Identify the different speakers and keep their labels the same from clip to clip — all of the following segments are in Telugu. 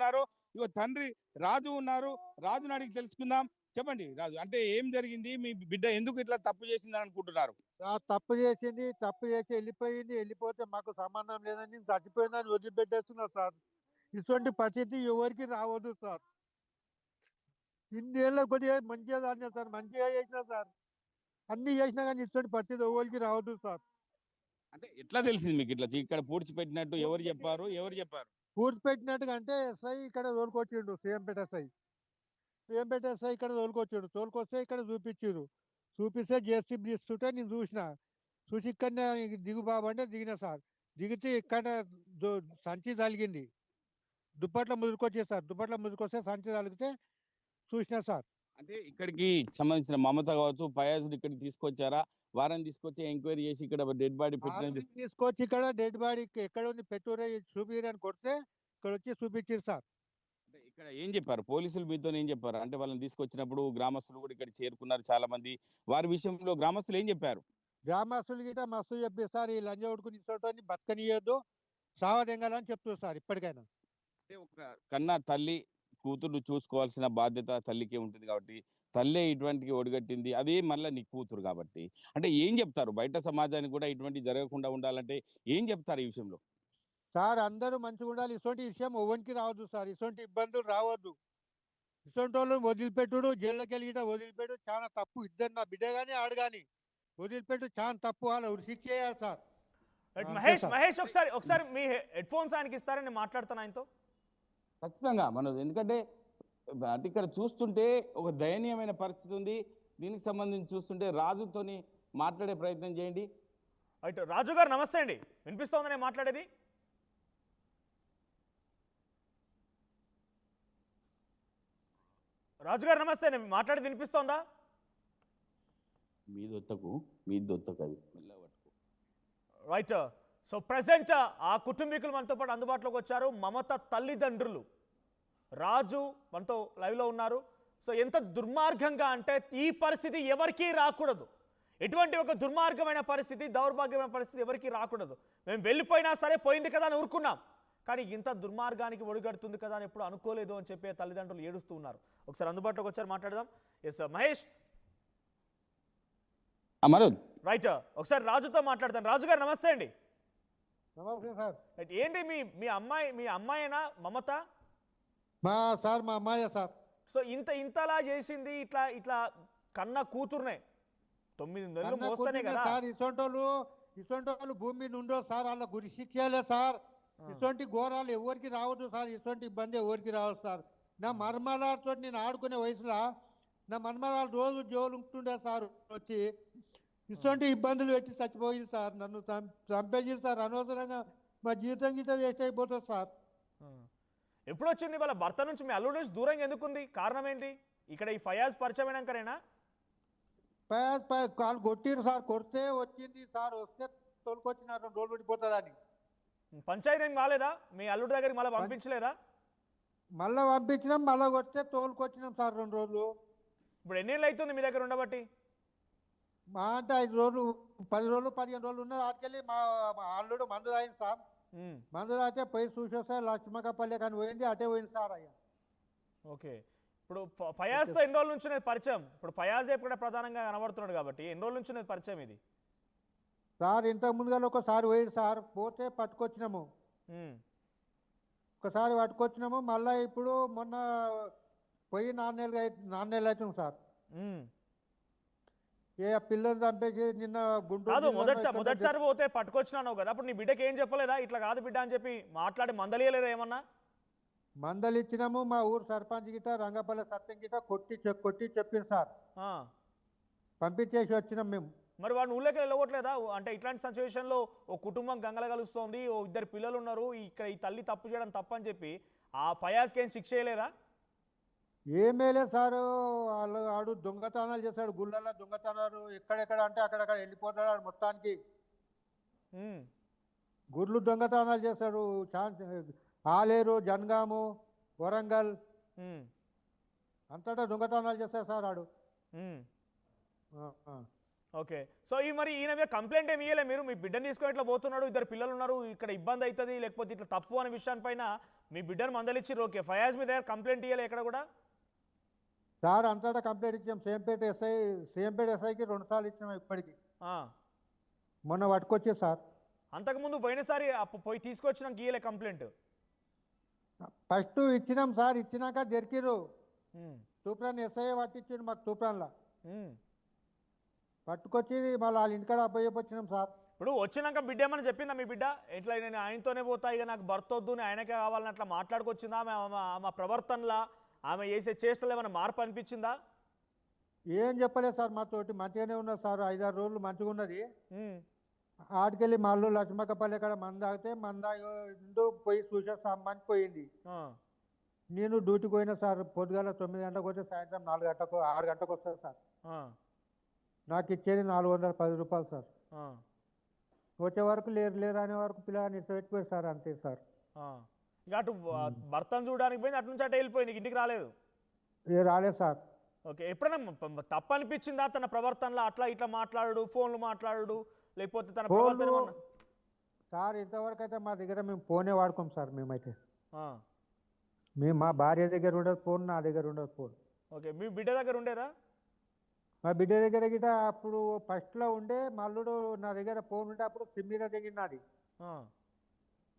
Speaker 1: చెప్తున్నారో. ఇగో తండ్రి రాజు ఉన్నారు, రాజుని అడిగి తెలుసుకుందాం. చెప్పండి రాజు, అంటే ఏం జరిగింది? మీ బిడ్డ ఎందుకు ఇట్లా తప్పు చేసిందని అనుకుంటున్నారు?
Speaker 2: తప్పు చేసింది. తప్పు చేసి వెళ్ళిపోయింది. వెళ్ళిపోతే మాకు సంబంధం లేదని చచ్చిపోయిందని వదిలిపెట్టేస్తున్నారు సార్. ఇటువంటి పరిస్థితి ఎవరికి రావద్దు సార్. ఇన్నేళ్ళ కొద్దిగా మంచిగా దాన్ని సార్, మంచిగా చేసినా సార్. అన్ని చేసినా కానీ ఇటువంటి పరిస్థితి ఎవరికి రావద్దు సార్.
Speaker 1: అంటే ఎట్లా తెలిసింది మీకు ఇట్లా ఇక్కడ పూడ్చిపెట్టినట్టు? ఎవరు చెప్పారు? ఎవరు చెప్పారు?
Speaker 2: పూడ్చిపెట్టినట్టుగా అంటే ఎస్ఐ ఇక్కడ తోలుకొచ్చిండు. సీఎంపేట ఎస్ఐ. సీఎంపేట ఎస్ఐ ఇక్కడ తోలుకొచ్చిండు. తోలుకొస్తే ఇక్కడ చూపించిండు. చూపిస్తే జేసీబీ తీస్తుంటే నేను చూసిన. చూసి ఇక్కడనే దిగు బాబు అంటే దిగిన సార్. దిగితే ఇక్కడ సంచి తలిగింది. దుప్పట్ల ముదురుకొచ్చేది సార్. దుప్పట్ల ముదురుకొస్తే సంచి తలిగితే చూసిన సార్.
Speaker 1: అంటే ఇక్కడికి సంబంధించిన మమత కావచ్చు, ఫయాజ్ ఇక్కడికి తీసుకొచ్చారా? వారిని తీసుకొచ్చి ఎంక్వైరీ చేసి ఇక్కడ డెడ్ బాడీ పెట్టిన
Speaker 2: తీసుకొచ్చి ఇక్కడ డెడ్ బాడీ ఎక్కడ ఉంది పెట్టురే చూపిరు అని కొడితే ఇక్కడ వచ్చి చూపించారు సార్.
Speaker 1: అంటే ఇక్కడ ఏం చెప్పారు పోలీసులు? మీతో ఏం చెప్పారు? అంటే వాళ్ళని తీసుకొచ్చినప్పుడు గ్రామస్తులు కూడా ఇక్కడ చేరుకున్నారు చాలా మంది. వారి విషయంలో గ్రామస్తులు ఏం చెప్పారు?
Speaker 2: గ్రామస్తులు గిట్ట మస్తు చెప్పిస్తారు. ఈ లంజ ఉడుకుని ఇచ్చోటని బతకనియొద్దు, సావదెంగాలని చెప్తారు సార్ ఇప్పటికైనా.
Speaker 1: అంటే ఒక కన్నా తల్లి కూతురు చూసుకోవాల్సిన బాధ్యత తల్లికే ఉంటుంది కాబట్టి తల్లే ఇటువంటికి ఒడిగట్టింది, అదే మళ్ళీ నీ కూతురు కాబట్టి. అంటే ఏం చెప్తారు బయట సమాజానికి కూడా ఇటువంటి జరగకుండా ఉండాలంటే? ఏం చెప్తారు ఈ విషయంలో?
Speaker 2: సార్ అందరూ మంచిగా ఉండాలి. ఇటువంటి విషయం ఎవరికి రావద్దు సార్. ఇటువంటి ఇబ్బందులు రావద్దు. ఇటువంటి వాళ్ళు వదిలిపెట్టుడు, జైల్లోకి వెళ్ళి వదిలిపెట్టు చాలా తప్పు. ఇద్దరు నా బిడ్డ కానీ ఆడు కానీ వదిలిపెట్టు చాలా తప్పు. వాళ్ళు శిక్ష చేయాలి సార్.
Speaker 3: మహేష్ ఒకసారి మీ హెడ్ ఫోన్స్ ఆయనకి ఇస్తారని నేను మాట్లాడతాను ఆయనతో.
Speaker 1: ఖచ్చితంగా మనది. ఎందుకంటే అంటే ఇక్కడ చూస్తుంటే ఒక దయనీయమైన పరిస్థితి ఉంది. దీనికి సంబంధించి చూస్తుంటే రాజుతోని మాట్లాడే ప్రయత్నం చేయండి.
Speaker 3: రైట్, రాజు గారు నమస్తే అండి, వినిపిస్తోందా నేను మాట్లాడేది? రాజు గారు నమస్తే, నేను మాట్లాడేది వినిపిస్తోందా?
Speaker 1: మీ దొత్తకు అది మెల్లగా పట్టుకో.
Speaker 3: రైట్, సో ప్రెసెంట్ ఆ కుటుంబీకులు మనతో పాటు అందుబాటులోకి వచ్చారు. మమత తల్లిదండ్రులు రాజు మనతో లైవ్లో ఉన్నారు. సో ఎంత దుర్మార్గంగా అంటే ఈ పరిస్థితి ఎవరికీ రాకూడదు. ఎటువంటి ఒక దుర్మార్గమైన పరిస్థితి, దౌర్భాగ్యమైన పరిస్థితి ఎవరికీ రాకూడదు. మేము వెళ్ళిపోయినా సరే పోయింది కదా అని ఊరుకున్నాం, కానీ ఇంత దుర్మార్గానికి ఒడిగడుతుంది కదా అని ఎప్పుడు అనుకోలేదు అని చెప్పే తల్లిదండ్రులు ఏడుస్తూ ఉన్నారు. ఒకసారి అందుబాటులోకి వచ్చారు, మాట్లాడదాం. ఎస్ మహేష్. రైట్, ఒకసారి రాజుతో మాట్లాడతాను. రాజు గారు నమస్తే అండి.
Speaker 2: నమస్తే సార్.
Speaker 3: ఏంటి మీ అమ్మాయినా మమత?
Speaker 2: మా అమ్మాయి సార్.
Speaker 3: సో ఇంతలా చేసింది, ఇట్లా కన్న కూతుర్నే 9 నెలలు మోస్తేనే కదా
Speaker 2: సార్. ఇటువంటి వాళ్ళు భూమి మీద ఉండో సార్. వాళ్ళ గురి శిక్షలే సార్. ఇటువంటి ఘోరాలు ఎవరికి రావద్దు సార్. ఇటువంటి ఇబ్బంది ఎవరికి రావద్దు సార్. నా మర్మరాలతో నేను ఆడుకునే వయసులో నా మర్మరాలు రోజు జోలు ఉంటుండే సార్. వచ్చి ఇటువంటి ఇబ్బందులు పెట్టి చచ్చిపోయింది సార్. నన్ను చంపేసింది సార్. అనవసరంగా మా జీవితం గీతం వేస్ట్ అయిపోతుంది సార్.
Speaker 3: ఎప్పుడు వచ్చింది వాళ్ళ భర్త నుంచి, మీ అల్లుడి నుంచి దూరంగా ఎందుకుంది? కారణం ఏంటి? ఇక్కడ ఈ ఫయాజ్ పరిచయం అయినాకనేనా?
Speaker 2: ఫయాజ్ కాలు కొట్టిరు సార్. కొడితే వచ్చింది సార్. వస్తే తోలుకొచ్చిన 2 రోజులు పడిపోతుందని.
Speaker 3: పంచాయతీ ఏం కాలేదా? మీ అల్లుడి దగ్గరికి మళ్ళీ పంపించలేదా?
Speaker 2: మళ్ళీ పంపించినాం, మళ్ళీ కొడితే తోలుకొచ్చినాం సార్ 2 రోజులు.
Speaker 3: ఇప్పుడు ఎన్నేళ్ళు అవుతుంది మీ దగ్గర ఉండబట్టి?
Speaker 2: మా అంటే 5 రోజులు, 10 రోజులు, 15 రోజులు ఉన్నది. ఆటకెళ్ళి మా అల్లుడు మందు తాగింది సార్. మందు తాగితే పోయి చూసేస్తే లక్ష్మకపల్లి కానీ పోయింది, అటే పోయింది సార్. అయ్యా
Speaker 3: ఓకే, ఇప్పుడు ఫయాజ్తో ఎన్ని రోజుల నుంచి పరిచయం? ఇప్పుడు ఫయాజ్ ఎప్పుడు ప్రధానంగా కనబడుతున్నాడు కాబట్టి ఎన్ని రోజుల నుంచి పరిచయం ఇది
Speaker 2: సార్? ఇంతకు ముందుగా ఒకసారి పోయింది సార్. పోతే పట్టుకొచ్చినాము, ఒకసారి పట్టుకొచ్చినాము. మళ్ళీ ఇప్పుడు మొన్న పోయి 4 నెలలు అవుతుంది సార్. పిల్లలు చంపేసి నిన్న గుంటూరు.
Speaker 3: మొదటిసారి పోతే పట్టుకొచ్చినావు కదా, అప్పుడు నీ బిడ్డకి ఏం చెప్పలేదా? ఇట్లా కాదు బిడ్డ అని చెప్పి మాట్లాడి మందలియలేదా ఏమన్నా?
Speaker 2: మందలు ఇచ్చినాము. మా ఊరు సర్పంచ్ గిట, రంగపల్లి సత్యం గిట కొట్టి చెప్పింది సార్. పంపించేసి వచ్చినాం మేము.
Speaker 3: మరి వాడిని ఊళ్ళోకి వెళ్ళగొట్టలేదా? అంటే ఇట్లాంటి సిచ్యువేషన్లో ఓ కుటుంబం గంగల కలుస్తోంది, ఓ 2 పిల్లలు ఉన్నారు, ఇక్కడ ఈ తల్లి తప్పు చేయడం తప్పని చెప్పి ఆ ఫయాజ్కి ఏం శిక్ష చేయలేదా?
Speaker 2: ఏమేలే సార్. ఆడు దొంగతనాలు చేస్తాడు, గుళ్ళల్లో దొంగతనాలు ఎక్కడెక్కడ అంటే అక్కడక్కడ వెళ్ళిపోతాడు మొత్తానికి. గుళ్ళు దొంగతనాలు చేస్తాడు. ఆలేరు, జనగాము, వరంగల్ అంతటా దొంగతనాలు చేస్తాడు సార్ ఆడు.
Speaker 3: ఓకే. సో ఈ మరి ఈయన మీద కంప్లైంట్ ఏమి ఇయ్యలే మీరు? మీ బిడ్డని తీసుకొని ఇట్లా పోతున్నాడు, ఇద్దరు పిల్లలు ఉన్నారు, ఇక్కడ ఇబ్బంది అవుతుంది, లేకపోతే ఇట్లా తప్పు అనే విషయాన్ని మీ బిడ్డను మందలిచ్చిర్రు. ఓకే. ఫయాజ్ మీ దగ్గర కంప్లైంట్ ఇయ్యలే ఎక్కడ కూడా?
Speaker 2: సార్ అంతటా కంప్లైంట్ ఇచ్చాం. సేంపేట ఎస్ఐకి 2 సార్లు ఇచ్చినాం ఇప్పటికి.
Speaker 3: ఆ.
Speaker 2: మొన్న పట్టుకొచ్చే సార్.
Speaker 3: అంతకుముందు పోయినసారి పోయి తీసుకొచ్చినాక ఇయ్యలే కంప్లైంట్?
Speaker 2: ఫస్ట్ ఇచ్చినాం సార్, ఇచ్చినాక దొరికిరు.
Speaker 3: ఉమ్.
Speaker 2: తూప్రాన్ ఎస్ఐ పట్టించిండు మాకు తూప్రాన్లో.
Speaker 3: ఉమ్.
Speaker 2: పట్టుకొచ్చి మళ్ళీ వాళ్ళ ఇంటికాడ అప్పయ్యొచ్చినాం సార్.
Speaker 3: ఇప్పుడు వచ్చినాక బిడ్డ ఏమని చెప్పిందా మీ బిడ్డ? ఇట్లా నేను ఆయనతోనే పోతా, ఇక నాకు భర్త వద్దు, నేను ఆయనకే కావాలని అట్లా మాట్లాడుకొచ్చిందా? ఆమె ప్రవర్తనలా ఆమె చేసే చేష్టలు ఏమైనా మార్పు అనిపించిందా?
Speaker 2: ఏం చెప్పలేదు సార్, మాతోటి మంచిగానే ఉన్నది సార్. 5-6 రోజులు మంచిగా ఉన్నది.
Speaker 3: ఉమ్.
Speaker 2: ఆడికెళ్ళి మళ్ళీ లక్ష్మక్కపల్లి కాడ మందాగితే మందాగిండు పోయి చూసేస్తా అమ్మని పోయింది.
Speaker 3: ఆ.
Speaker 2: నేను డ్యూటీకి పోయినా సార్. పొద్దుగాల 9 గంటలకు వస్తే సాయంత్రం 4 గంటలకు 6 గంటలకు వస్తుంది సార్.
Speaker 3: ఆ.
Speaker 2: నాకు ఇచ్చేది 410 రూపాయలు సార్.
Speaker 3: ఆ.
Speaker 2: వచ్చే వరకు లేరు అనే వరకు పిల్లగాని పెట్టిపోయి సార్, అంతే సార్.
Speaker 3: ఆ. ఇక అటు భర్తను చూడడానికి పోయింది, అటు నుంచి అటు వెళ్ళిపోయింది, ఇంటికి రాలేదు.
Speaker 2: రాలేదు సార్.
Speaker 3: ఓకే. ఎప్పుడైనా తప్పు అనిపించిందా తన ప్రవర్తనలో? అట్లా ఇట్లా మాట్లాడు, ఫోన్లు మాట్లాడు, లేకపోతే తన ప్రవర్తన ఏమన్నా?
Speaker 2: సార్ ఇంతవరకు అయితే మా దగ్గర మేము ఫోనే వాడుకోం సార్. మేమైతే
Speaker 3: ఆ.
Speaker 2: మేము మా భార్య దగ్గర ఉండదు ఫోన్, నా దగ్గర ఉండదు ఫోన్.
Speaker 3: ఓకే. మీ బిడ్డ దగ్గర ఉండేరా?
Speaker 2: మా బిడ్డ దగ్గర గిట అప్పుడు ఫస్ట్లో ఉండే. మల్లుడు నా దగ్గర ఫోన్ ఉంటే అప్పుడు సిమ్మిర దగ్గర నాది.
Speaker 3: ఆ.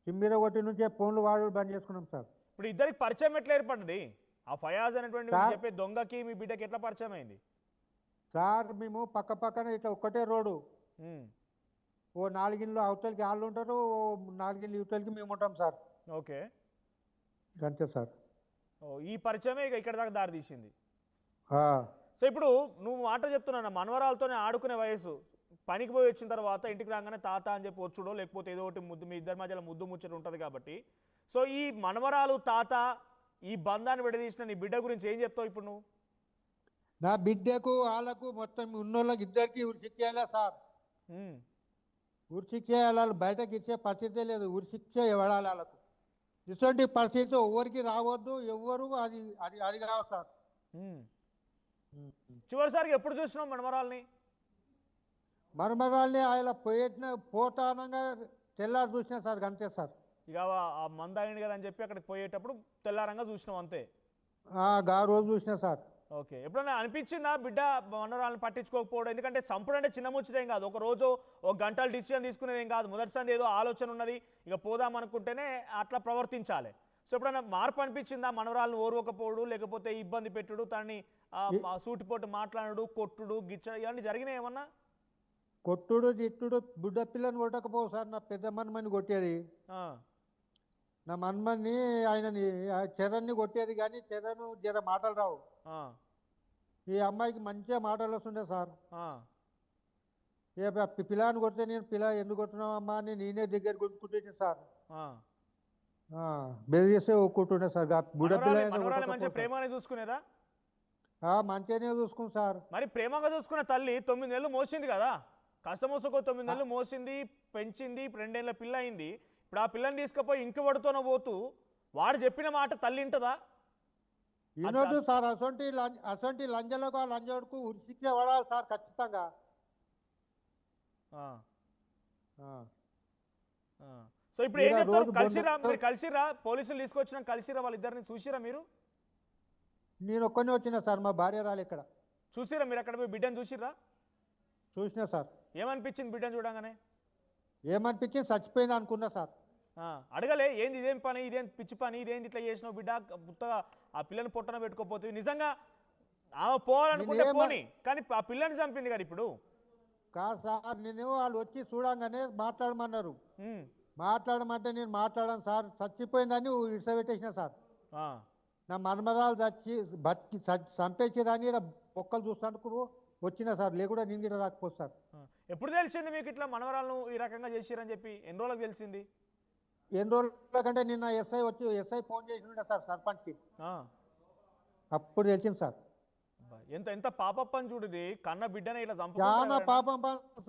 Speaker 2: సిమ్మిర కొట్టి నుంచే ఫోన్లు వాడు బంద్ చేసుకున్నాం సార్.
Speaker 3: ఇప్పుడు ఇద్దరికి పరిచయం ఎట్లా ఏర్పడింది? ఆ ఫయాజ్ అనేటువంటి మీరు చెప్పే దొంగకి మీ బిడ్డకి ఎట్లా పరిచయం అయింది?
Speaker 2: సార్ మేము పక్కన ఇట్లా ఒక్కటే రోడ్డు.
Speaker 3: ఉమ్.
Speaker 2: ఓ 4 ఇళ్ళు అవతలకి వాళ్ళు ఉంటారు, ఓ 4 ఇళ్ళు ఇవతలకి మేము ఉంటాం సార్.
Speaker 3: ఓకే.
Speaker 2: అంతే సార్.
Speaker 3: ఓ, ఈ పరిచయమే ఇక ఇక్కడ దాకా దారి తీసింది.
Speaker 2: ఆ.
Speaker 3: సో ఇప్పుడు నువ్వు మాట చెప్తున్నా, మనవరాలతోనే ఆడుకునే వయసు, పనికి పోయి వచ్చిన తర్వాత ఇంటికి రాగానే తాత అని చెప్పి వచ్చుడో, లేకపోతే ఏదో ఒకటి ముద్దు, మీ ఇద్దరి మధ్యలో ముద్దు ముచ్చట ఉంటుంది కాబట్టి, సో ఈ మనవరాలు తాత ఈ బంధాన్ని విడదీసిన నీ బిడ్డ గురించి ఏం చెప్తావు ఇప్పుడు నువ్వు?
Speaker 2: నా బిడ్డకు వాళ్ళకు మొత్తం ఉన్నోళ్ళకి ఇద్దరికి ఉరిశిక్కేయాలా సార్.
Speaker 3: ఉమ్.
Speaker 2: ఉరిశిక్కేయాలి. వాళ్ళు బయటకి ఇచ్చే పరిస్థితే లేదు. ఉరిశిక్ష ఇవ్వడాలి వాళ్ళకు. ఇటువంటి పరిస్థితి ఎవరికి రావద్దు. ఎవరు అది అది అది కాదు సార్.
Speaker 3: ఉమ్. చివరిసారిగా ఎప్పుడు చూసినావు మనవరాల్ని?
Speaker 2: మరమరాల్ని ఆయన పోతానంగా తెల్లారి చూసినా సార్, అంతే సార్.
Speaker 3: ఇక ఆ మంద అయింది కదా అని చెప్పి అక్కడికి పోయేటప్పుడు తెల్లారంగా చూసినావు అంతే?
Speaker 2: గా రోజు చూసినా సార్.
Speaker 3: ఓకే. ఎప్పుడైనా అనిపించిందా బిడ్డ మనవరాలను పట్టించుకోకపోవడం? ఎందుకంటే చంపుడు అంటే చిన్న ముచ్చటేం కాదు, ఒక రోజు ఒక గంటలు డిసిజన్ తీసుకునేది ఏం కాదు. మొదటిసారి ఏదో ఆలోచన ఉన్నది, ఇక పోదాం అనుకుంటేనే అట్లా ప్రవర్తించాలి. సో ఎప్పుడైనా మార్పు అనిపించిందా? మనవరాలను ఓర్వకపోవడు, లేకపోతే ఇబ్బంది పెట్టుడు, తనని సూటిపోటు మాట్లాడు, కొట్టుడు, గిచ్చడు, ఇవన్నీ జరిగినాయి ఏమన్నా?
Speaker 2: కొట్టుడు తిట్టుడు. బుడ్డ పిల్లని కొట్టకపోవు సార్. నా పెద్ద మన్మని కొట్టేది. నా మన్మని ఆయనని చరణ్ని కొట్టేది, కానీ చరణ్ జర మాటలు రావు. ఈ అమ్మాయికి మంచిగా మాటలు వస్తుండే సార్. పిల్లని కొడితే నేను ఎందుకు కొట్టినావు అమ్మా అని నేనే దగ్గర గుర్తుకుంటుండే సార్. బెదిరిస్తే ఒక్కుంటుండే సార్. బుడ్డ పిల్ల
Speaker 3: ప్రేమగా చూసుకునేదా?
Speaker 2: మంచిగానే చూసుకుంది సార్.
Speaker 3: మరి ప్రేమగా చూసుకున్న తల్లి 9 నెలలు మోసింది కదా, కష్టమోసుకో 9 నెలలు మోసింది, పెంచింది, 2 ఏళ్ళ పిల్ల అయింది. ఇప్పుడు ఆ పిల్లని తీసుకుపోయి ఇంక పడుతూనే పోతూ వాడు చెప్పిన మాట తల్లి ఇంటదా?
Speaker 2: వినోదు సార్. అసొంటి లంజలకు ఆ లంజోడుకు ఉరిశిక్ష పడాలి సార్ ఖచ్చితంగా.
Speaker 3: సో ఇప్పుడు ఏం చెప్తారు? కలిసిరా పోలీసులు తీసుకొచ్చిన, కలిసిరా వాళ్ళిద్దరిని చూసిరా మీరు?
Speaker 2: నేను ఒక్కనే వచ్చినా సార్, మా భార్య రాలి. ఇక్కడ
Speaker 3: చూసిరా మీరు? అక్కడ పోయి బిడ్డను చూసిరా?
Speaker 2: చూసినా సార్.
Speaker 3: ఏమనిపించింది బిడ్డను చూడగానే?
Speaker 2: ఏమనిపించింది? చచ్చిపోయింది అనుకున్నా సార్.
Speaker 3: అడగలే ఏంది, ఇదేం పని, ఇదేం పిచ్చి పని, ఇదేంది ఇట్లా చేసినావు బిడ్డ, పుత్తగా ఆ పిల్లని పొట్టన పెట్టుకోపోతే? నిజంగా ఆమె పోవాలనుకుంటే పోని, కానీ ఆ పిల్లని చంపింది కదా ఇప్పుడు.
Speaker 2: కాదు సార్, నేను వాళ్ళు వచ్చి చూడంగానే మాట్లాడమన్నారు. మాట్లాడమంటే నేను మాట్లాడాను సార్. చచ్చిపోయిందని ఇడిసబెట్టేసిన సార్. నా మన్మరాలు బతికి చంపేసిరని ఒక్కలు చూస్తాను వచ్చిన సార్. లేకుండా నేను కూడా రాకపోతే సార్.
Speaker 3: ఎప్పుడు తెలిసింది మీకు ఇట్లా మనవరాలను ఈ రకంగా చేసిరని చెప్పి? ఎన్ని రోజులకు తెలిసింది?
Speaker 2: ఎన్ని రోజుల కంటే నిన్న ఎస్ఐ ఫోన్ చేసి ఉండే సార్ సర్పంచ్కి. అప్పుడు తెలిసింది సార్.
Speaker 3: ఎంత ఎంత పాపప్పని చూడది, కన్న బిడ్డనే ఇలా
Speaker 2: చాలా పాపం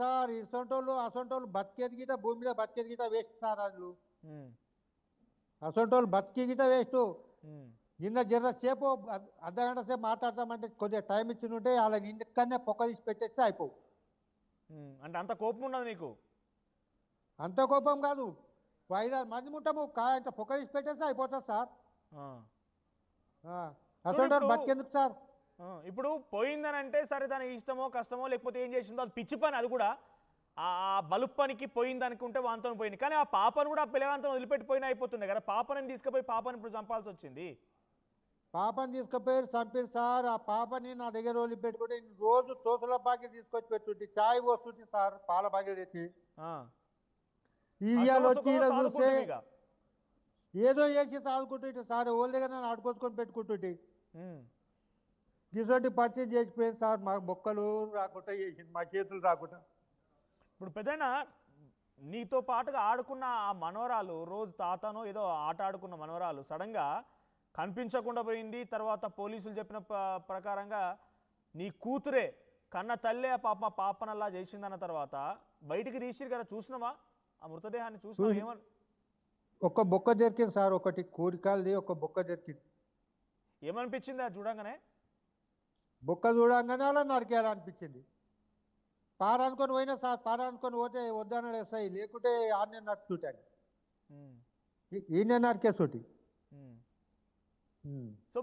Speaker 2: సార్. అసొంటోళ్ళు బతికేది గీత, భూమి మీద బతికేది గీత వేస్ట్ సార్. వాళ్ళు అసొంటోళ్ళు బతికి గీత వేస్ట్. నిన్న జర సేపు అర్ధగంట సేపు మాట్లాడతామంటే కొద్దిగా టైం ఇచ్చి ఉంటే వాళ్ళ ఇంటికన్నా పొక్క తీసి పెట్టేస్తే అయిపోవు.
Speaker 3: అంటే అంత కోపం ఉన్నది నీకు?
Speaker 2: అంత కోపం కాదు, 5-6 మంది ఉంటాము, ఇంత పొక్క తీసి పెట్టేస్తే అయిపోతుంది సార్.
Speaker 3: ఆ.
Speaker 2: అసలు
Speaker 3: ఇప్పుడు-
Speaker 2: బతికెందుకు సార్?
Speaker 3: ఇప్పుడు పోయిందని అంటే సరే దాని ఇష్టమో కష్టమో లేకపోతే ఏం చేసిందో అది పిచ్చి పని, అది కూడా ఆ బలుపు పనికి పోయింది అనుకుంటే వాంతో పోయింది. కానీ ఆ పాపను కూడా ఆ పిల్లగాంతో వదిలిపెట్టిపోయినా అయిపోతుండే కదా, పాపని తీసుకుపోయి పాపని ఇప్పుడు చంపాల్సి వచ్చింది.
Speaker 2: పాపని తీసుకుపోయి చంపారు సార్. ఆ పాపని నా దగ్గర వదిలి పెట్టుకుంటే రోజు తోసుల బాకి తీసుకొచ్చి పెట్టుంటే చాయ్ పోస్తుంది సార్, పాల బాకి తెచ్చి.
Speaker 3: ఆ.
Speaker 2: ఇవాళ
Speaker 3: అసలు
Speaker 2: వచ్చి ఈడ చూస్తే
Speaker 3: సాదుకుంటుంది ఇక.
Speaker 2: ఏదో చేసి సాదుకుంటుంటే సార్, వాళ్ళ దగ్గర నన్ను ఆడుకొచ్చుకొని పెట్టుకుంటుంటే
Speaker 3: ఉమ్.
Speaker 2: ఇటువంటి పరిచయం చేసిపోయింది సార్. మా బొక్కలు రాకుండా చేసింది, మా చేతులు రాకుండా.
Speaker 3: ఇప్పుడు పెద్దయినా నీతో పాటుగా ఆడుకున్న ఆ మనవరాలు, రోజు తాతనో ఏదో ఆట ఆడుకున్న మనవరాలు సడన్గా కనిపించకుండా పోయింది. తర్వాత పోలీసులు చెప్పిన ప్రకారంగా నీ కూతురే కన్న తల్లే ఆ పాపనల్లా చేసిందన్న తర్వాత బయటికి తీసిరు కదా, చూసినావా ఆ మృతదేహాన్ని? చూసినావా? ఏమని
Speaker 2: ఒక్క బొక్క దొరికింది సార్, ఒకటి కోడికాలది ఒక బొక్క దొరికింది.
Speaker 3: ఏమనిపించింది అది చూడంగానే?
Speaker 2: బొక్క చూడంగానే అలా నరికేయాలనిపించింది. పారానుకొని పోయినా సార్, పారానుకొని పోతే వద్దన్నాడు ఎస్ఐ, లేకుంటే ఆన్నే నరుకుతుంటాను,
Speaker 3: ఉమ్.
Speaker 2: ఈయన నరికేసుటి.
Speaker 3: ఉమ్. సో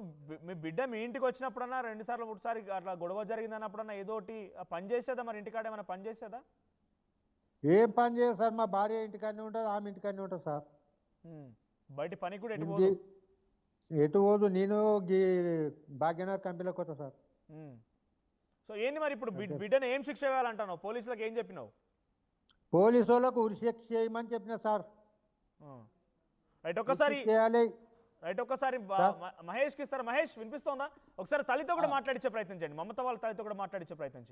Speaker 3: మీ బిడ్డ మీ ఇంటికి వచ్చినప్పుడన్నా 2 సార్లు 3 సార్లు అట్లా గొడవ జరిగిందన్నప్పుడన్నా ఏదో ఒకటి పని చేసేదా? మరి ఇంటికాడ ఏమైనా పని చేసేదా?
Speaker 2: ఏం పని చేయదు సార్, మా భార్య ఇంటికాడనే ఉంటుంది, ఆమె ఇంటికాడనే ఉంటుంది సార్.
Speaker 3: బయట పనికి కూడా ఎటు
Speaker 2: ఇది
Speaker 3: పోదు.
Speaker 2: ఎటు పోదు, నేను భాగ్యనగర్ కంపెనీలోకి వస్తా సార్.
Speaker 3: సో ఏంది మరి ఇప్పుడు బిడ్డను ఏం శిక్ష వేయాలంటున్నావు? పోలీసులకు ఏం చెప్పినావు?
Speaker 2: పోలీసు వాళ్ళకు ఉరిశిక్ష చేయమని చెప్పిన సార్.
Speaker 3: రైట్, ఒక్కసారి
Speaker 2: ఉరిశిక్ష చేయాలి.
Speaker 3: రైట్, ఒక్కసారి మహేష్కి ఇస్తారా? మహేష్ వినిపిస్తోందా? ఒకసారి తల్లితో కూడా మాట్లాడించే ప్రయత్నం చేయండి, మమత వాళ్ళ తల్లితో కూడా మాట్లాడించే ప్రయత్నం చేయండి.